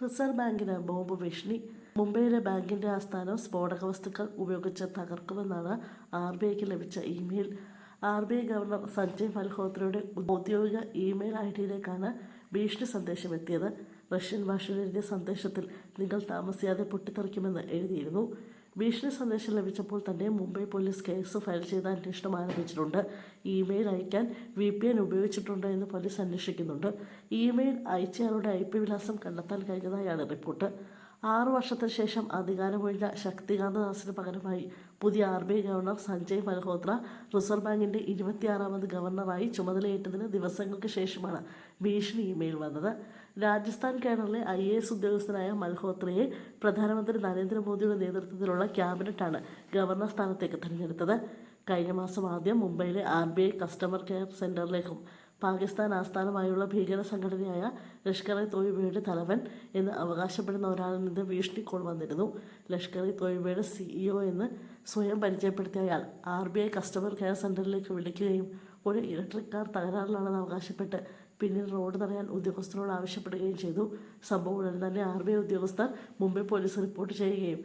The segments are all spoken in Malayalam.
റിസർവ് ബാങ്കിന് ബോംബ് ഭീഷണി. മുംബൈയിലെ ബാങ്കിന്റെ ആസ്ഥാനം സ്ഫോടക വസ്തുക്കൾ ഉപയോഗിച്ച് തകർക്കുമെന്നാണ് RBIക്ക് ലഭിച്ച ഇമെയിൽ. RBI ഗവർണർ സഞ്ജയ് മൽഹോത്രയുടെ ഔദ്യോഗിക ഇമെയിൽ ഐഡിയിലേക്കാണ് ഭീഷണി സന്ദേശം എത്തിയത്. റഷ്യൻ ഭാഷയിൽ എഴുതിയ സന്ദേശത്തിൽ നിങ്ങൾ താമസിയാതെ പൊട്ടിത്തെറിക്കുമെന്ന് എഴുതിയിരുന്നു. ഭീഷണി സന്ദേശം ലഭിച്ചപ്പോൾ തന്നെ മുംബൈ പോലീസ് കേസ് ഫയൽ ചെയ്ത് അന്വേഷണം ആരംഭിച്ചിട്ടുണ്ട്. ഇമെയിൽ അയക്കാൻ VPN ഉപയോഗിച്ചിട്ടുണ്ടോ എന്ന് പോലീസ് അന്വേഷിക്കുന്നുണ്ട്. ഇമെയിൽ അയച്ചയാളുടെ IP വിലാസം കണ്ടെത്താൻ കഴിഞ്ഞതായാണ് റിപ്പോർട്ട്. 6 വർഷത്തിന് ശേഷം അധികാരമൊഴിഞ്ഞ ശക്തികാന്ത ദാസിന് പകരമായി പുതിയ RBI governor Sanjay Malhotra reserve ബാങ്കിന്റെ 26ാമത് ഗവർണറായി ചുമതലയേറ്റതിന് ദിവസങ്ങൾക്ക് ശേഷമാണ് ഭീഷണി ഇമെയിൽ വന്നത്. രാജസ്ഥാൻ കേഡറിലെ IAS ഉദ്യോഗസ്ഥനായ മൽഹോത്രയെ പ്രധാനമന്ത്രി നരേന്ദ്രമോദിയുടെ നേതൃത്വത്തിലുള്ള ക്യാബിനറ്റാണ് ഗവർണർ സ്ഥാനത്തേക്ക് തിരഞ്ഞെടുത്തത്. കഴിഞ്ഞ മാസം ആദ്യം മുംബൈയിലെ RBI കസ്റ്റമർ കെയർ സെന്ററിലേക്കും പാകിസ്ഥാൻ ആസ്ഥാനമായുള്ള ഭീകര സംഘടനയായ ലഷ്കർ-ഇ-തോയ്ബയുടെ തലവൻ എന്ന് അവകാശപ്പെടുന്ന ഒരാളിൽ നിന്ന് ഭീഷണി കോൾ വന്നിരുന്നു. ലഷ്കർ-ഇ-തോയ്ബയുടെ CEO എന്ന് സ്വയം പരിചയപ്പെടുത്തിയ അയാൾ RBI കസ്റ്റമർ കെയർ സെന്ററിലേക്ക് വിളിക്കുകയും ഒരു ഇലക്ട്രിക് കാർ തകരാറിലാണെന്ന് അവകാശപ്പെട്ട് പിന്നീട് റോഡ് തടയാൻ ഉദ്യോഗസ്ഥരോട് ആവശ്യപ്പെടുകയും ചെയ്തു. സംഭവം ഉടൻ തന്നെ RBI ഉദ്യോഗസ്ഥർ മുംബൈ പോലീസ് റിപ്പോർട്ട് ചെയ്യുകയും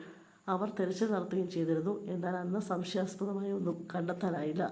അവർ തെരച്ചിൽ നടത്തുകയും ചെയ്തിരുന്നു. എന്നാൽ അന്ന് സംശയാസ്പദമായ ഒന്നും കണ്ടെത്താനായില്ല.